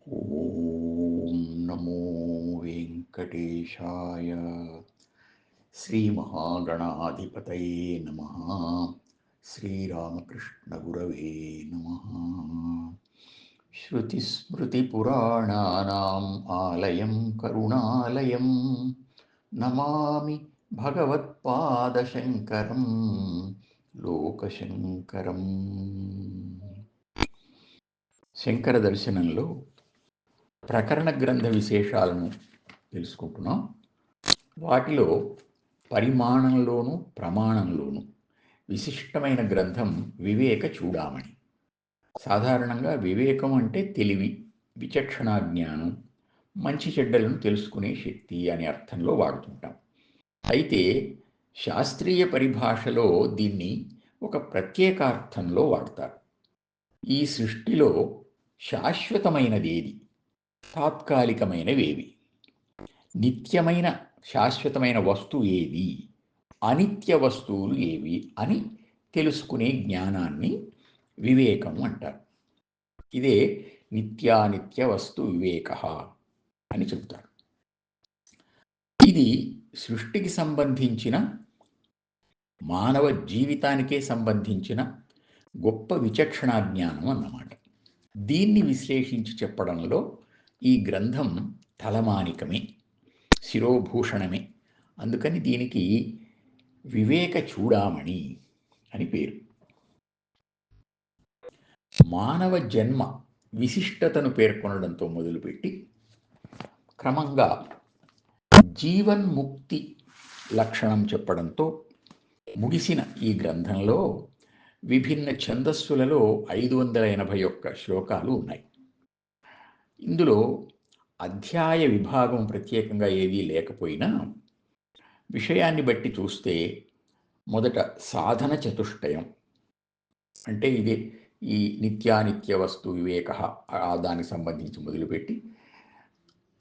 ఓం నమో వెంకటేశాయ. శ్రీమహాగణాధిపతయే నమః. శ్రీరామకృష్ణగురవే నమః. శృతిస్మృతిపురాణానాం ఆలయం కరుణాలయం నమామి భగవత్పాదశంకరం లోకశంకరం. శంకర దర్శనంలో ప్రకరణ గ్రంథ విశేషాలను తెలుసుకుంటున్నాం. వాటిలో పరిమాణంలోనూ ప్రమాణంలోనూ విశిష్టమైన గ్రంథం వివేక చూడామణి. సాధారణంగా వివేకం అంటే తెలివి, విచక్షణా జ్ఞానం, మంచి చెడ్డలను తెలుసుకునే శక్తి అనే అర్థంలో వాడుతుంటాం. అయితే శాస్త్రీయ పరిభాషలో దీన్ని ఒక ప్రత్యేకార్థంలో వాడతారు. ఈ సృష్టిలో శాశ్వతమైనదేది, తాత్కాలికమైనవేవి, నిత్యమైన శాశ్వతమైన వస్తువు ఏది, అనిత్య వస్తువులు ఏవి అని తెలుసుకునే జ్ఞానాన్ని వివేకం అంటారు. ఇదే నిత్యానిత్య వస్తు వివేక అని చెబుతారు. ఇది సృష్టికి సంబంధించిన, మానవ జీవితానికే సంబంధించిన గొప్ప విచక్షణా జ్ఞానం అన్నమాట. దీన్ని విశ్లేషించి చెప్పడంలో ఈ గ్రంథం తలమానికమే, శిరోభూషణమే. అందుకని దీనికి వివేక చూడామణి అని పేరు. మానవ జన్మ విశిష్టతను పేర్కొనడంతో మొదలుపెట్టి క్రమంగా జీవన్ముక్తి లక్షణం చెప్పడంతో ముగిసిన ఈ గ్రంథంలో విభిన్న ఛందస్సులలో 581 శ్లోకాలు ఉన్నాయి. ఇందులో అధ్యాయ విభాగం ప్రత్యేకంగా ఏదీ లేకపోయినా విషయాన్ని బట్టి చూస్తే మొదట సాధన చతుష్టయం, అంటే ఇదే ఈ నిత్యానిత్య వస్తు వివేక, దానికి సంబంధించి మొదలుపెట్టి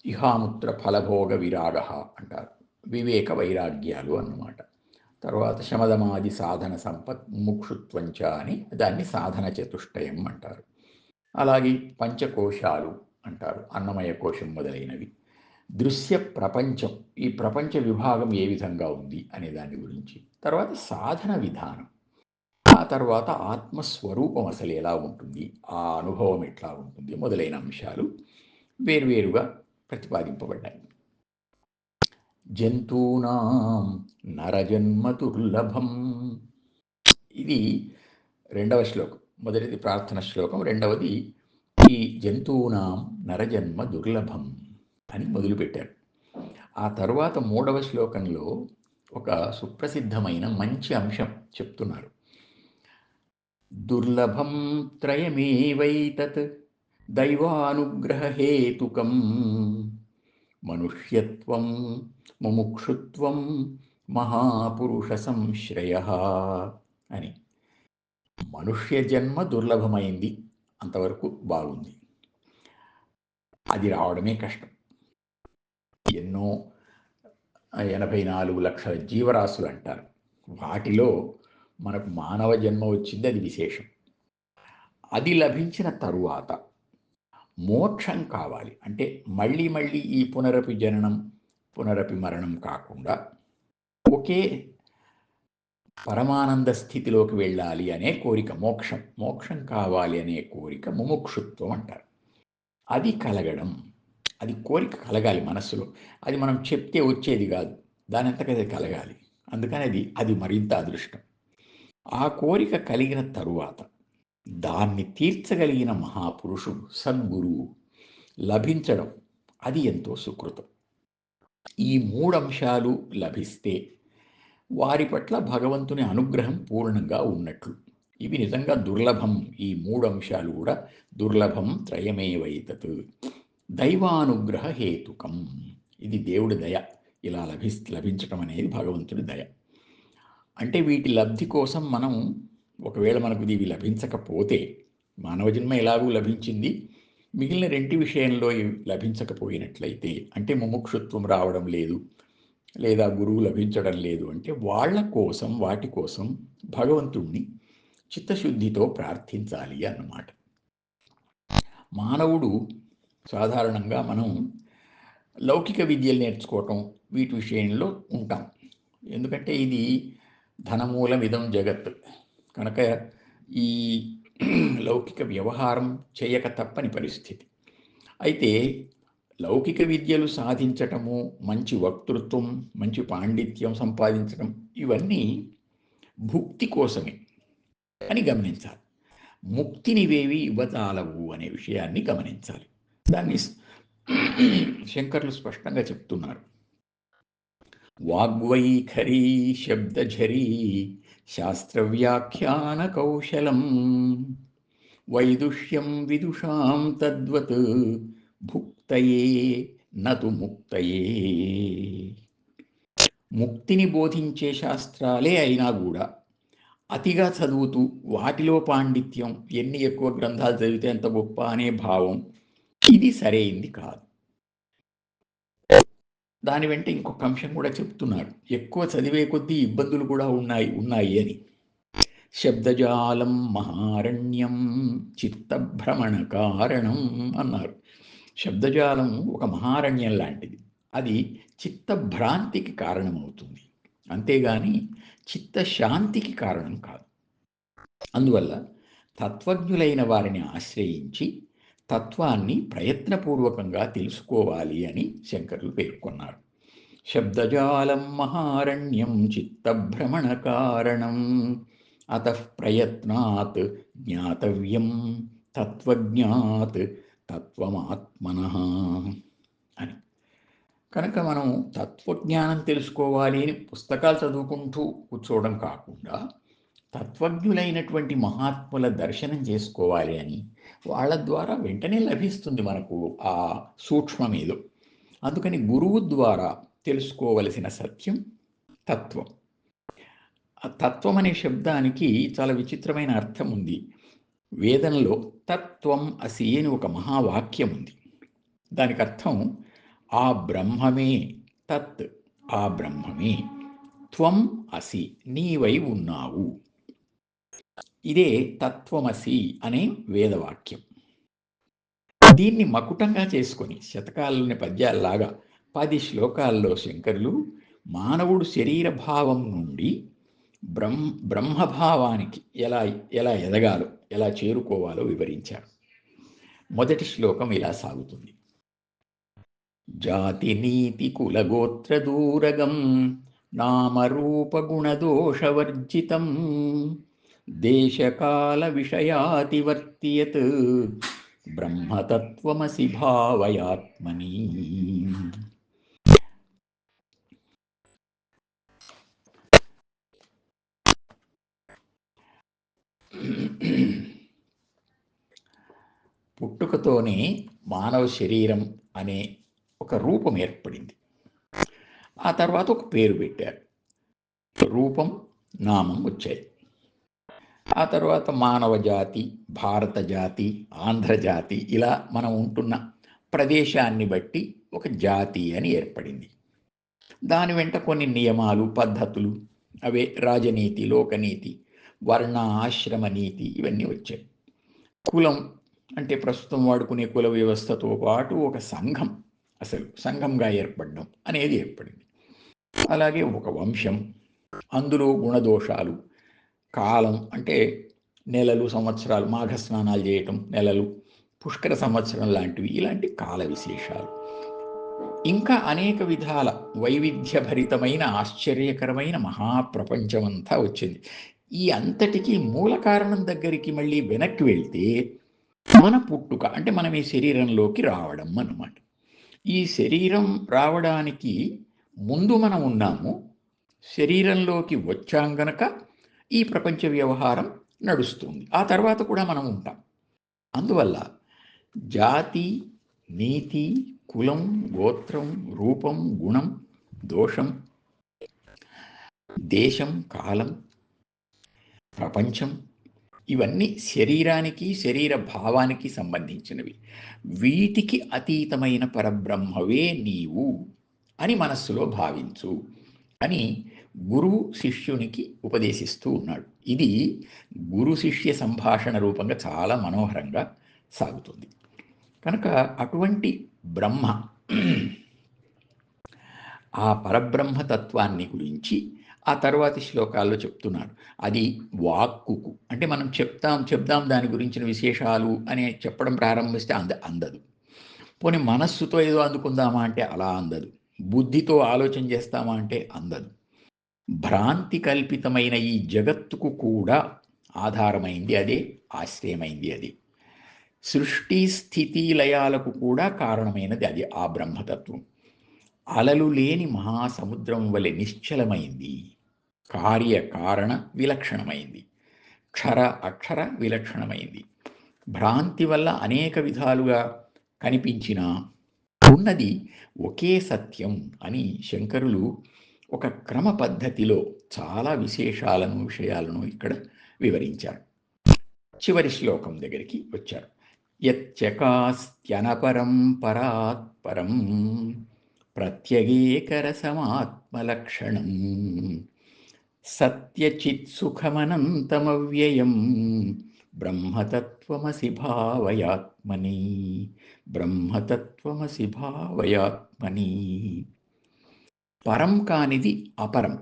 ఇహాముత్ర ఫలభోగ విరాగ అంటారు, వివేక వైరాగ్యాలు అన్నమాట. తర్వాత శమదమాది సాధన సంపత్ ముముక్షుత్వంచ అని దాన్ని సాధన చతుష్టయం అంటారు. అలాగే పంచకోశాలు అంటారు, అన్నమయ కోశం మొదలైనవి. దృశ్య ప్రపంచం, ఈ ప్రపంచ విభాగం ఏ విధంగా ఉంది అనే దాని గురించి. తర్వాత సాధన విధానం, ఆ తర్వాత ఆత్మస్వరూపం అసలు ఎలా ఉంటుంది, ఆ అనుభవం ఎట్లా ఉంటుంది మొదలైన అంశాలు వేర్వేరుగా ప్రతిపాదింపబడ్డాయి. జంతూనాం నరజన్మ దుర్లభం, ఇది రెండవ శ్లోకం. మొదటిది ప్రార్థన శ్లోకం, రెండవది ఈ జంతువునాం నరజన్మ దుర్లభం అని మొదలుపెట్టారు. ఆ తరువాత మూడవ శ్లోకంలో ఒక సుప్రసిద్ధమైన మంచి అంశం చెప్తున్నారు. దుర్లభం త్రయమేవైతత్ దైవానుగ్రహేతుకం మనుష్యత్వం ముముక్షుత్వం మహాపురుష సంశ్రయః అని. మనుష్య జన్మ దుర్లభమైంది, అంతవరకు బాగుంది. అది రావడమే కష్టం. ఎన్నో 84 లక్షల జీవరాశులు అంటారు, వాటిలో మనకు మానవ జన్మ వచ్చింది, అది విశేషం. అది లభించిన తరువాత మోక్షం కావాలి అంటే మళ్ళీ మళ్ళీ ఈ పునరపి జననం పునరపి మరణం కాకుండా ఒకే పరమానంద స్థితిలోకి వెళ్ళాలి అనే కోరిక మోక్షం కావాలి అనే కోరిక ముముక్షుత్వం అంటారు. అది కలగడం, అది కోరిక కలగాలి మనస్సులో. అది మనం చెప్తే వచ్చేది కాదు, దాని అంతకది కలగాలి. అందుకని అది మరింత అదృష్టం. ఆ కోరిక కలిగిన తరువాత దాన్ని తీర్చగలిగిన మహాపురుషుడు, సద్గురువు లభించడం, అది ఎంతో సుకృతం. ఈ 3 అంశాలు లభిస్తే వారి పట్ల భగవంతుని అనుగ్రహం పూర్ణంగా ఉన్నట్లు. ఇవి నిజంగా దుర్లభం, ఈ 3 అంశాలు కూడా దుర్లభం త్రయమేవైతత్ దైవానుగ్రహ హేతుకం. ఇది దేవుడి దయ, ఇలా లభించటం అనేది భగవంతుడి దయ. అంటే వీటి లబ్ధి కోసం మనం, ఒకవేళ మనకు ఇవి లభించకపోతే, మానవ జన్మ ఎలాగూ లభించింది, మిగిలిన 2 విషయంలో లభించకపోయినట్లయితే, అంటే ముముక్షుత్వం రావడం లేదు లేదా గురువు లభించడం లేదు అంటే వాళ్ళ కోసం, వాటి కోసం భగవంతుణ్ణి చిత్తశుద్ధితో ప్రార్థించాలి అన్నమాట. మానవుడు సాధారణంగా మనం లౌకిక విద్యలు నేర్చుకోవటం వీటి విషయంలో ఉంటాం. ఎందుకంటే ఇది ధనమూలమిదం జగత్ కనుక ఈ లౌకిక వ్యవహారం చేయక తప్పని పరిస్థితి. అయితే లౌకిక విద్యలు సాధించటము, మంచి వక్తృత్వం, మంచి పాండిత్యం సంపాదించడం ఇవన్నీ భుక్తి కోసమే అని గమనించాలి. ముక్తినివేవి ఇవ్వచాలవు అనే విషయాన్ని గమనించాలి. దాన్ని శంకర్లు స్పష్టంగా చెప్తున్నారు. వాగ్వైఖరీ శబ్దఝరీ శాస్త్రవ్యాఖ్యాన కౌశలం వైదుష్యం విదుషాం తద్వత్ భుక్తయే నతు ముక్తయే. ముక్తిని బోధించే శాస్త్రాలే అయినా కూడా అతిగా చదువుతూ వాటిలో పాండిత్యం, ఎన్ని ఎక్కువ గ్రంథాలు చదివితే ఎంత గొప్ప అనే భావం, ఇది సరైంది కాదు. దాని వెంట ఇంకొక అంశం కూడా చెప్తున్నారు. ఎక్కువ చదివే కొద్దీ ఇబ్బందులు కూడా ఉన్నాయి అని. శబ్దజాలం మహారణ్యం చిత్తభ్రమణ కారణం అన్నారు. శబ్దజాలం ఒక మహారణ్యం లాంటిది. అది చిత్తభ్రాంతికి కారణమవుతుంది, అంతేగాని చిత్తశాంతికి కారణం కాదు. అందువల్ల తత్వజ్ఞులైన వారిని ఆశ్రయించి తత్వాన్ని ప్రయత్నపూర్వకంగా తెలుసుకోవాలి అని శంకరులు పేర్కొన్నారు. శబ్దజాలం మహారణ్యం చిత్తభ్రమణ కారణం అతః ప్రయత్నాత్ జ్ఞాతవ్యం తత్వజ్ఞాత్ తత్వమాత్మనః అని. కనుక మనం తత్వజ్ఞానం తెలుసుకోవాలి అని పుస్తకాలు చదువుకుంటూ కూర్చోవడం కాకుండా తత్వజ్ఞులైనటువంటి మహాత్ముల దర్శనం చేసుకోవాలి అని, వాళ్ళ ద్వారా వెంటనే లభిస్తుంది మనకు ఆ సూక్ష్మమేదో. అందుకని గురువు ద్వారా తెలుసుకోవలసిన సత్యం తత్వం. ఆ తత్వం అనే శబ్దానికి చాలా విచిత్రమైన అర్థం ఉంది. వేదంలో తత్వం అసి అని ఒక మహావాక్యం ఉంది. దానికి అర్థం ఆ బ్రహ్మమే. తత్ ఆ బ్రహ్మమే, త్వం అసి నీవై ఉన్నావు. ఇదే తత్వమసి అనే వేదవాక్యం. దీన్ని మకుటంగా చేసుకొని శతకాలని పద్యాల్లాగా 10 శ్లోకాల్లో శంకరులు మానవుడు శరీర భావం నుండి బ్రహ్మభావానికి ఎలా ఎలా ఎదగాలో, ఎలా చేరుకోవాలో వివరించారు. మొదటి శ్లోకం ఇలా సాగుతుంది. జాతి నీతి కులగోత్ర దూరగం నామరూపగుణదోషవర్జితం దేశకాల విషయాతివర్తియత్ బ్రహ్మతత్వమసి భావయాత్మని. పుట్టుకతోనే మానవ శరీరం అనే ఒక రూపం ఏర్పడింది. ఆ తర్వాత ఒక పేరు పెట్టారు. రూపం, నామం వచ్చాయి. ఆ తర్వాత మానవ జాతి, భారత జాతి, ఆంధ్రజాతి, ఇలా మనం ఉంటున్న ప్రదేశాన్ని బట్టి ఒక జాతి అని ఏర్పడింది. దాని వెంట కొన్ని నియమాలు, పద్ధతులు, అవే రాజనీతి, లోకనీతి, వర్ణ ఆశ్రమ నీతి, ఇవన్నీ వచ్చాయి. కులం అంటే ప్రస్తుతం వాడుకునే కుల వ్యవస్థతో పాటు ఒక సంఘం, అసలు సంఘంగా ఏర్పడడం అనేది ఏర్పడింది. అలాగే ఒక వంశం, అందులో గుణదోషాలు, కాలం అంటే నెలలు, సంవత్సరాలు, మాఘ స్నానాలు చేయటం, నెలలు, పుష్కర సంవత్సరం లాంటివి, ఇలాంటి కాల విశేషాలు, ఇంకా అనేక విధాల వైవిధ్యభరితమైన ఆశ్చర్యకరమైన మహాప్రపంచమంతా వచ్చింది. ఈ అంతటికీ మూల కారణం దగ్గరికి మళ్ళీ వెనక్కి వెళ్తే మన పుట్టుక, అంటే మనం ఈ శరీరంలోకి రావడం అన్నమాట. ఈ శరీరం రావడానికి ముందు మనం ఉన్నాము, శరీరంలోకి వచ్చాం గనక ఈ ప్రపంచ వ్యవహారం నడుస్తుంది. ఆ తర్వాత కూడా మనం ఉంటాం. అందువల్ల జాతి, నీతి, కులం, గోత్రం, రూపం, గుణం, దోషం, దేశం, కాలం, ప్రపంచం, ఇవన్నీ శరీరానికి, శరీర భావానికి సంబంధించినవి. వీటికి అతీతమైన పరబ్రహ్మవే నీవు అని మనస్సులో భావించు అని గురువు శిష్యునికి ఉపదేశిస్తూ ఉన్నాడు. ఇది గురు శిష్య సంభాషణ రూపంగా చాలా మనోహరంగా సాగుతుంది. కనుక అటువంటి బ్రహ్మ, ఆ పరబ్రహ్మతత్వాన్ని గురించి ఆ తర్వాతి శ్లోకాల్లో చెప్తున్నారు. అది వాక్కుకు అంటే మనం చెప్దాం దాని గురించిన విశేషాలు అని చెప్పడం ప్రారంభిస్తే అందదు. పోనీ మనస్సుతో ఏదో అందుకుందామా అంటే అలా అందదు. బుద్ధితో ఆలోచన చేస్తామా అంటే అందదు. భ్రాంతి కల్పితమైన ఈ జగత్తుకు కూడా ఆధారమైంది అదే, ఆశ్రయమైంది అది. సృష్టి స్థితి లయాలకు కూడా కారణమైనది అది, ఆ బ్రహ్మతత్వం. అలలు లేని మహాసముద్రం వలె నిశ్చలమైంది. కార్యకారణ విలక్షణమైంది. క్షర అక్షర విలక్షణమైంది. భ్రాంతి వల్ల అనేక విధాలుగా కనిపించిన ఉన్నది ఒకే సత్యం అని శంకరులు ఒక క్రమ పద్ధతిలో చాలా విషయాలను ఇక్కడ వివరించారు. చివరి శ్లోకం దగ్గరికి వచ్చారు. యచ్చకాస్త్యనపరం పరాత్పరం ప్రత్యగేకరసమాత్మలక్షణం సత్యచిత్సుఖమనంతమవ్యయం బ్రహ్మతత్వమసి భావయాత్మని. బ్రహ్మతత్వమసి భావయాత్మని. పరం కానిది అపరం,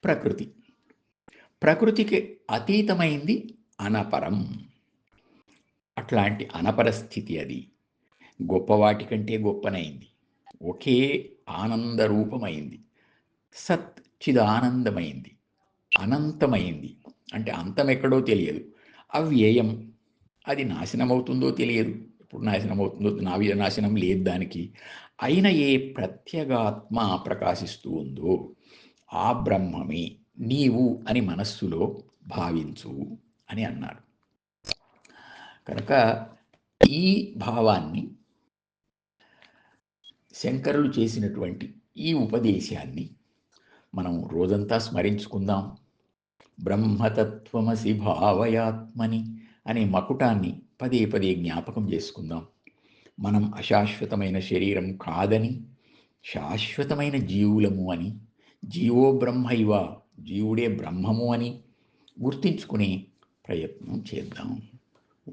ప్రకృతి. ప్రకృతికి అతీతమైంది అనపరం. అట్లాంటి అనపర స్థితి అది. గొప్పవాటి కంటే గొప్పనైంది. ఒకే ఆనందరూపమైంది. సత్ చిదానందమైంది. అనంతమైంది. అంటే అంతం ఎక్కడో తెలియదు. అవ్యయం, అది నాశనమవుతుందో తెలియదు. ఎప్పుడు నాశనమవుతుందో, నాశనం లేదు దానికి. అయిన ఏ ప్రత్యేగాత్మ ప్రకాశిస్తూ ఉందో ఆ బ్రహ్మమే నీవు అని మనస్సులో భావించు అని అన్నారు. కనుక ఈ భావాన్ని, శంకరులు చేసినటువంటి ఈ ఉపదేశాన్ని మనం రోజంతా స్మరించుకుందాం. బ్రహ్మతత్వమసి భావయాత్మని అనే మకుటాన్ని పదే పదే జ్ఞాపకం చేసుకుందాం. మనం అశాశ్వతమైన శరీరం కాదని, శాశ్వతమైన జీవులము అని, జీవో బ్రహ్మైవ, జీవుడే బ్రహ్మము అని గుర్తించుకునే ప్రయత్నం చేద్దాం.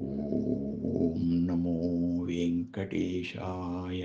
ఓం నమో వెంకటేశాయ.